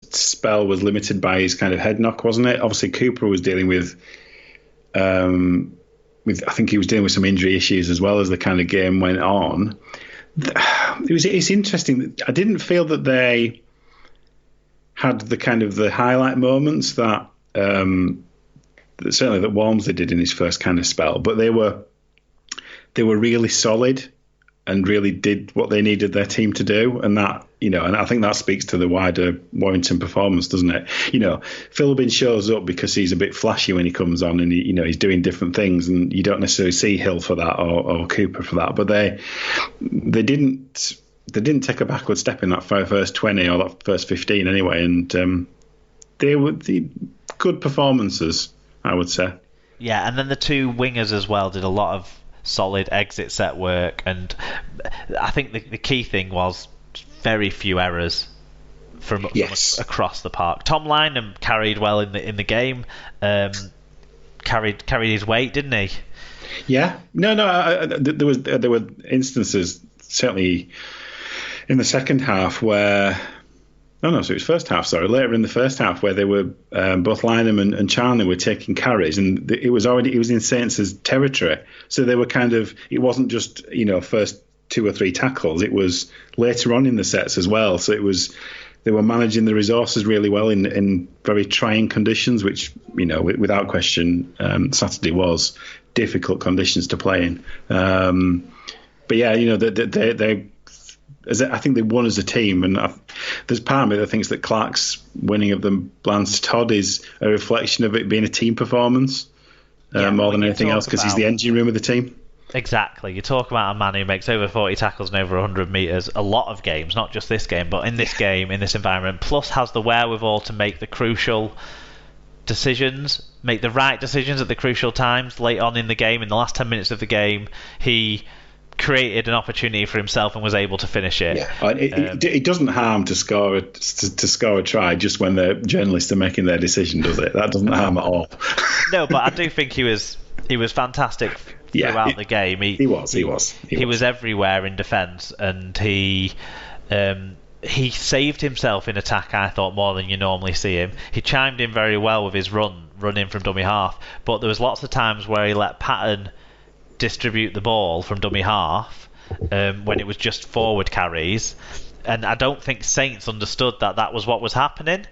spell was limited by his kind of head knock, wasn't it? Obviously, Cooper was dealing with I think he was dealing with some injury issues as well as the kind of game went on. It's interesting. I didn't feel that they had the kind of the highlight moments that certainly that Walmsley did in his first kind of spell, but they were really solid and really did what they needed their team to do, and that, and I think that speaks to the wider Warrington performance, doesn't it? Philbin shows up because he's a bit flashy when he comes on, and he's doing different things, and you don't necessarily see Hill for that or Cooper for that, but they didn't take a backward step in that first 20 or that first 15 anyway, and they were good performances, I would say. Yeah, and then the two wingers as well did a lot of solid exit set work, and I think the key thing was very few errors from across the park. Tom Lynham carried well in the game, carried his weight, didn't he? Yeah, there were instances certainly in the second half where. So it was first half. Sorry, later in the first half where they were both Lynham and Charnley were taking carries, and it was in Saints' territory. So they were it wasn't just first 2 or 3 tackles. It was later on in the sets as well. So they were managing the resources really well in very trying conditions, which without question Saturday was difficult conditions to play in. But yeah, they. I think they won as a team, and there's part of me that thinks that Clark's winning of the Lance Todd is a reflection of it being a team performance more than anything else, because he's the engine room of the team. Exactly. You talk about a man who makes over 40 tackles and over 100 metres a lot of games, not just this game, but in this game, in this environment, plus has the wherewithal to make the crucial decisions, make the right decisions at the crucial times late on in the game. In the last 10 minutes of the game, he created an opportunity for himself and was able to finish it. Yeah, it doesn't harm to score a try just when the journalists are making their decision, does it? That doesn't harm at all. No, but I do think he was fantastic throughout the game. He was everywhere in defence, and he saved himself in attack, I thought, more than you normally see him. He chimed in very well with his run in from dummy half, but there was lots of times where he let Patton distribute the ball from dummy half when it was just forward carries, and I don't think Saints understood that was what was happening,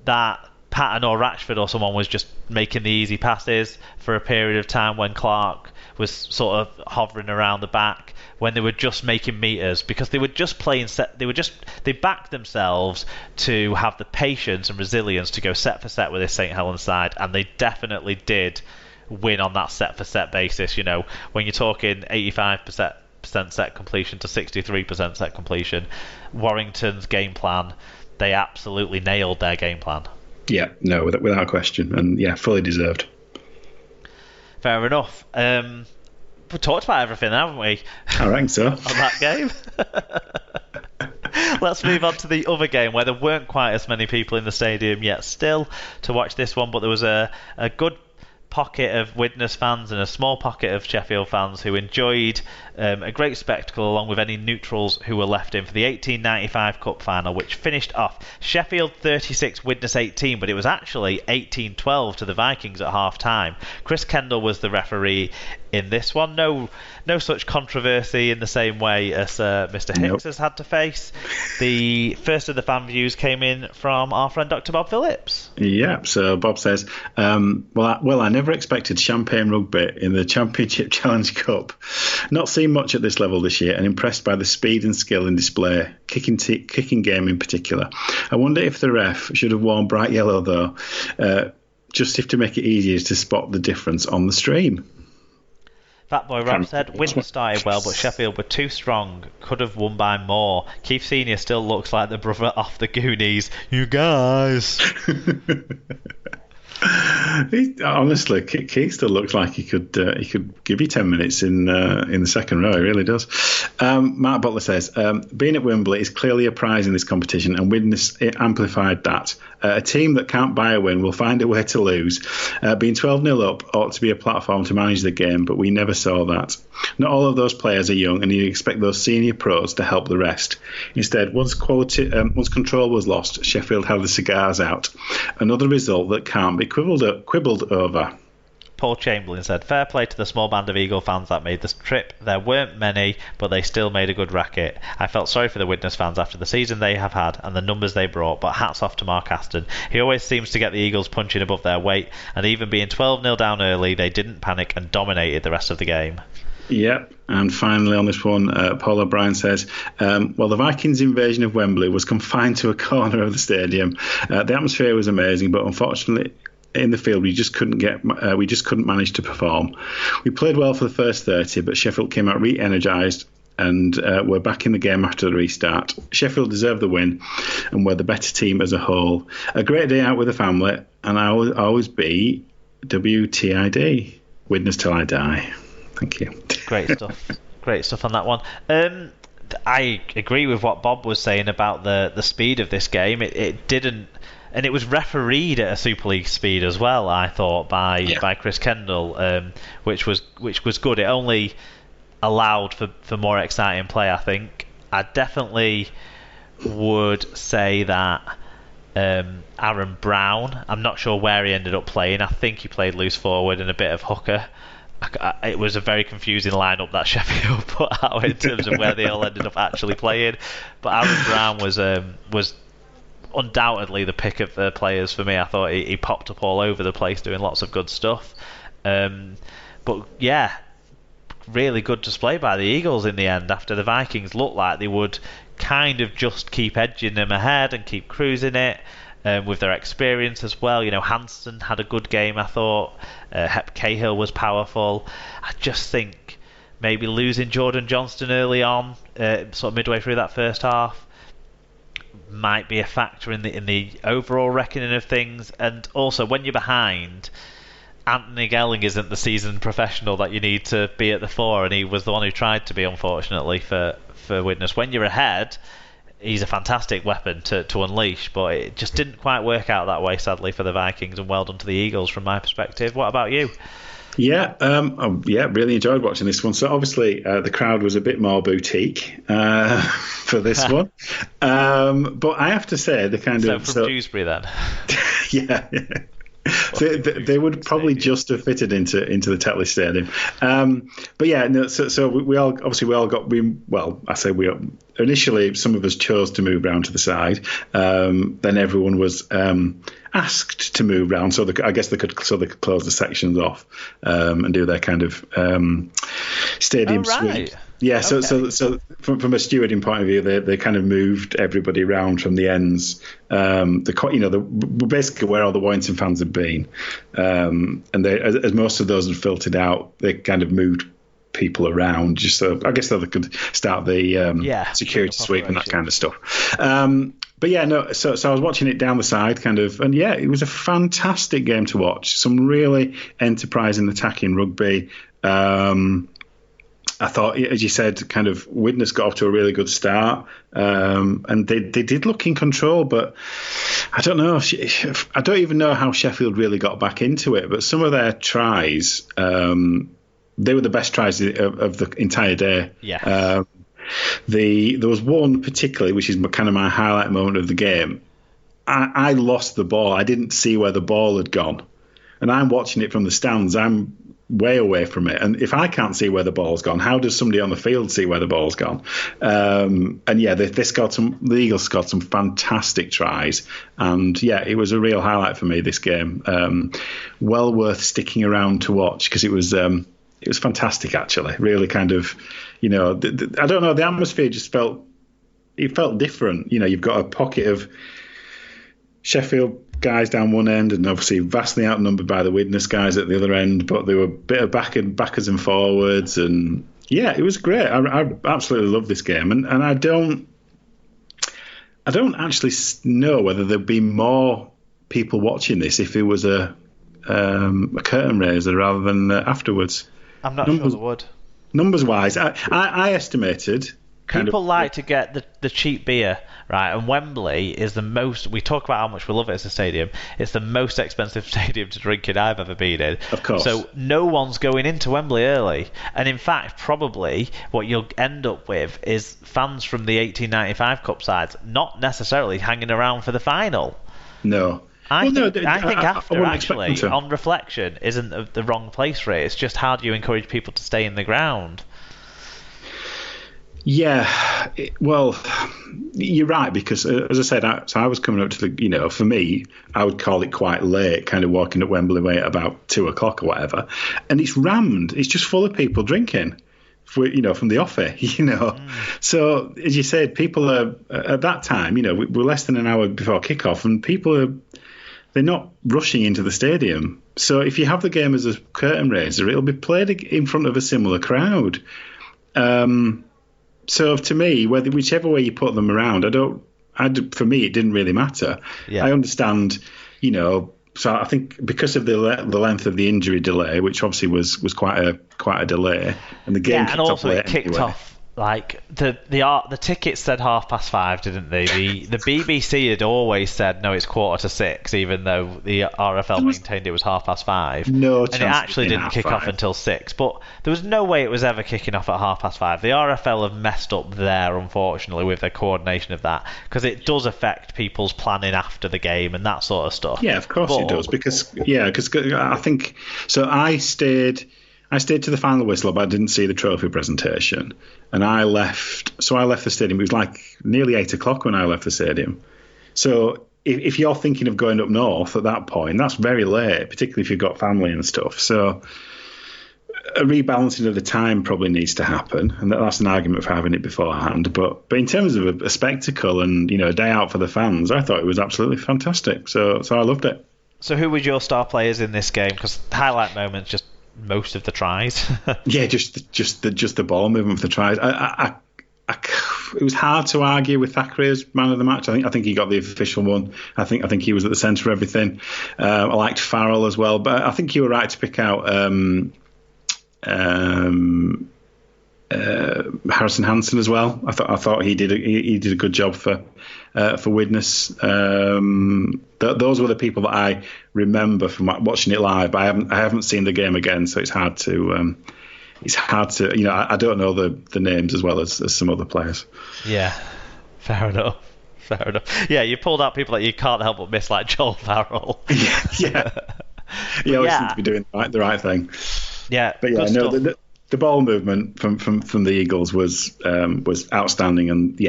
that Patton or Ratchford or someone was just making the easy passes for a period of time when Clark was sort of hovering around the back, when they were just making meters, because they were just playing set. They backed themselves to have the patience and resilience to go set for set with this St Helens side, and they definitely did win on that set for set basis. When you're talking 85% set completion to 63% set completion, Warrington's game plan, they absolutely nailed their game plan. Yeah, no, without question, and yeah, fully deserved. Fair enough. We've talked about everything, haven't we? I reckon so. On that game. Let's move on to the other game, where there weren't quite as many people in the stadium yet still to watch this one, but there was a good pocket of Widnes fans and a small pocket of Sheffield fans who enjoyed a great spectacle, along with any neutrals who were left in, for the 1895 Cup final, which finished off Sheffield 36, Widnes 18, but it was actually 18-12 to the Vikings at half time. Chris Kendall was the referee in this one. No such controversy in the same way as Mr. Hicks has had to face. The first of the fan views came in from our friend Dr. Bob Phillips. Yeah, so Bob says, well, I never expected Champagne Rugby in the Championship Challenge Cup. Not seen much at this level this year, and impressed by the speed and skill in display, kicking game in particular. I wonder if the ref should have worn bright yellow, though, just to make it easier to spot the difference on the stream. Fatboy Rob said, Widnes started well, but Sheffield were too strong. Could have won by more. Keith Senior still looks like the brother off the Goonies. You guys. Honestly, Keith still looks like he could give you 10 minutes in the second row. He really does. Mark Butler says, being at Wembley is clearly a prize in this competition, and Widnes amplified that. A team that can't buy a win will find a way to lose. Being 12-0 up ought to be a platform to manage the game, but we never saw that. Not all of those players are young, and you expect those senior pros to help the rest. Instead, once control was lost, Sheffield held the cigars out. Another result that can't be quibbled over. Paul Chamberlain said, fair play to the small band of Eagle fans that made this trip. There weren't many, but they still made a good racket. I felt sorry for the Widnes fans after the season they have had and the numbers they brought, but hats off to Mark Aston. He always seems to get the Eagles punching above their weight, and even being 12-0 down early, they didn't panic and dominated the rest of the game. Yep, and finally on this one, Paul O'Brien says, well, the Vikings' invasion of Wembley was confined to a corner of the stadium. The atmosphere was amazing, but unfortunately in the field we just couldn't manage to perform. We played well for the first 30, but Sheffield came out re-energised and were back in the game after the restart. Sheffield deserved the win and were the better team as a whole. A great day out with the family, and I will always be WTID, Widnes till I die. Thank you. Great stuff. Great stuff on that one. I agree with what Bob was saying about the speed of this game. It didn't, and it was refereed at a Super League speed as well, I thought, by Chris Kendall, which was good. It only allowed for more exciting play, I think. I definitely would say that Aaron Brown, I'm not sure where he ended up playing. I think he played loose forward and a bit of hooker. It was a very confusing lineup that Sheffield put out in terms of where they all ended up actually playing. But Aaron Brown was undoubtedly the pick of the players for me. I thought he popped up all over the place doing lots of good stuff. But yeah, really good display by the Eagles in the end after the Vikings looked like they would kind of just keep edging them ahead and keep cruising it. With their experience as well, Hansen had a good game. I thought Hep Cahill was powerful. I just think maybe losing Jordan Johnston early on, sort of midway through that first half, might be a factor in the overall reckoning of things. And also, when you're behind, Anthony Gelling isn't the seasoned professional that you need to be at the fore, and he was the one who tried to be, unfortunately, for Widnes. When you're ahead, he's a fantastic weapon to unleash, but it just didn't quite work out that way, sadly, for the Vikings, and well done to the Eagles from my perspective. What about you? Yeah, really enjoyed watching this one. So obviously the crowd was a bit more boutique for this one, but I have to say the kind of from Dewsbury then. Yeah. So they would probably just have fitted into the Tetley Stadium, but yeah. No, so we all got. Initially some of us chose to move round to the side. Then everyone was asked to move round, so I guess they could close the sections off and do their kind of stadium suite. Yeah, okay. So from a stewarding point of view, they kind of moved everybody round from the ends, basically where all the Warrington fans had been, and they, as most of those had filtered out, they kind of moved people around just so I guess so they could start the security sweep and that kind of stuff. But yeah, no. So I was watching it down the side, kind of, and yeah, it was a fantastic game to watch. Some really enterprising attacking rugby. I thought, as you said, kind of Widnes got off to a really good start, and they did look in control. But I don't know. I don't even know how Sheffield really got back into it. But some of their tries, they were the best tries of the entire day. Yeah. There was one particularly, which is kind of my highlight moment of the game. I lost the ball. I didn't see where the ball had gone, and I'm watching it from the stands. I'm way away from it, and if I can't see where the ball's gone, how does somebody on the field see where the ball's gone? And yeah, the Eagles scored some fantastic tries, and yeah, it was a real highlight for me, this game. Well worth sticking around to watch, because it was fantastic, actually. Really kind of, I don't know, the atmosphere just felt different. You've got a pocket of Sheffield guys down one end, and obviously vastly outnumbered by the Widnes guys at the other end, but they were a bit of backers and forwards, and yeah, it was great. I absolutely love this game, and I don't actually know whether there'd be more people watching this if it was a a curtain raiser rather than afterwards. I'm not sure they would. Numbers wise, I estimated. People like to get the cheap beer, right? And Wembley is the most. We talk about how much we love it as a stadium. It's the most expensive stadium to drink in I've ever been in. Of course. So no one's going into Wembley early. And in fact, probably what you'll end up with is fans from the 1895 Cup sides not necessarily hanging around for the final. No. I think after, actually, on reflection, isn't the wrong place for it. It's just how do you encourage people to stay in the ground? Yeah, well, you're right, because as I said, I was coming up to the, for me, I would call it quite late, kind of walking at Wembley way at about 2:00 or whatever, and it's rammed. It's just full of people drinking, from the offie, So as you said, people are at that time, we're less than an hour before kickoff, and they're not rushing into the stadium. So if you have the game as a curtain raiser, it'll be played in front of a similar crowd. So to me, whichever way you put them around, for me, it didn't really matter. Yeah. I understand, so I think because of the length of the injury delay, which obviously was quite a delay, and the game kicked off late. It kicked off. Like the tickets said 5:30, didn't they? The BBC had always said no, it's 5:45, even though the RFL maintained it was 5:30. No chance. And it actually didn't kick off until 6. But there was no way it was ever kicking off at 5:30. The RFL have messed up there, unfortunately, with their coordination of that, because it does affect people's planning after the game and that sort of stuff. Yeah, of course it does. Because I think so. I stayed to the final whistle, but I didn't see the trophy presentation. And I left the stadium. It was like nearly 8:00 when I left the stadium. So if you're thinking of going up north at that point, that's very late, particularly if you've got family and stuff. So a rebalancing of the time probably needs to happen, and that's an argument for having it beforehand. But in terms of a spectacle and a day out for the fans, I thought it was absolutely fantastic. So I loved it. So who were your star players in this game? Because highlight moments, just most of the tries. Yeah, just the ball movement of the tries. It was hard to argue with Thackeray as man of the match. I think he got the official one. I think he was at the centre of everything. I liked Farrell as well, but I think you were right to pick out Harrison Hansen as well. I thought he did a good job for Widnes. Those were the people that I remember from watching it live. But I haven't seen the game again, so it's hard to. I don't know the names as well as some other players. Yeah, fair enough. Yeah, you pulled out people that you can't help but miss, like Joel Farrell. Yeah. He always seems to be doing the right thing. Yeah, but yeah, no. The ball movement from the Eagles was outstanding, and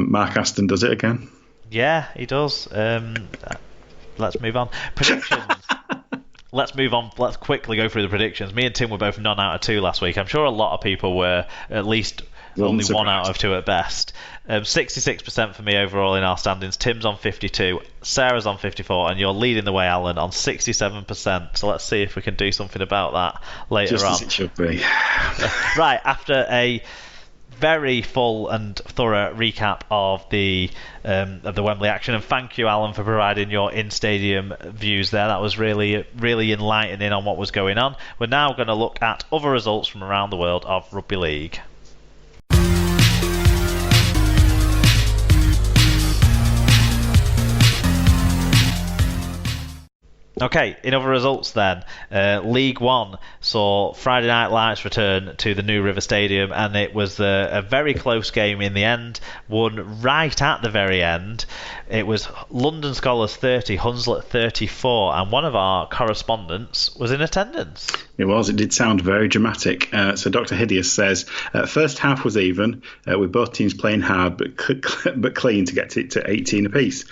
Mark Aston does it again. Yeah, he does. Let's move on. Predictions. Let's move on. Let's quickly go through the predictions. Me and Tim were both none out of 2 last week. I'm sure a lot of people were at least only 1 out of 2 at best. 66% for me overall in our standings. Tim's on 52, Sarah's on 54, and you're leading the way, Alan, on 67%. So let's see if we can do something about that later on. Just as it should be. Right, after a very full and thorough recap of the Wembley action, and thank you, Alan, for providing your in-stadium views there. That was really, really enlightening on what was going on. We're now going to look at other results from around the world of rugby league. Okay, in other results then, League One saw Friday Night Lights return to the New River Stadium, and it was a very close game in the end, won right at the very end. It was London Scholars 30, Hunslet 34, and one of our correspondents was in attendance. It did sound very dramatic. So Dr. Hideous says, first half was even, with both teams playing hard but clean to get it to 18 apiece.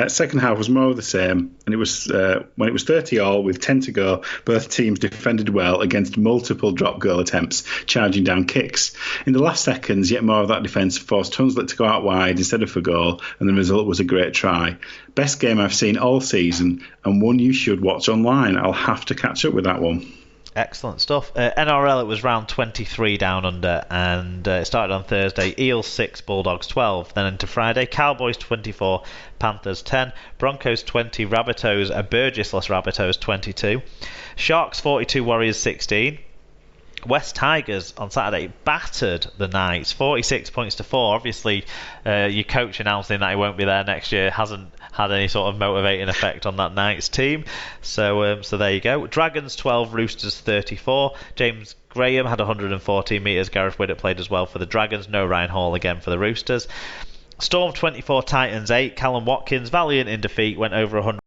Second half was more of the same, and it was when it was 30 all with 10 to go, both teams defended well against multiple drop goal attempts, charging down kicks. In the last seconds, yet more of that defence forced Hunslet to go out wide instead of for goal, and the result was a great try. Best game I've seen all season, and one you should watch online. I'll have to catch up with that one. Excellent stuff. NRL, it was round 23 down under, and it started on Thursday. Eels 6, Bulldogs 12. Then into Friday, Cowboys 24, Panthers 10, Broncos 20, Rabbitohs, Burgessless Rabbitohs 22, Sharks 42, Warriors 16. West Tigers on Saturday battered the Knights 46 points to 4. Obviously, your coach announcing that he won't be there next year hasn't had any sort of motivating effect on that Knights team. So there you go. Dragons 12, Roosters 34. James Graham had 114 metres. Gareth Widdop played as well for the Dragons. No Ryan Hall again for the Roosters. Storm 24, Titans 8. Callum Watkins, valiant in defeat, went over 100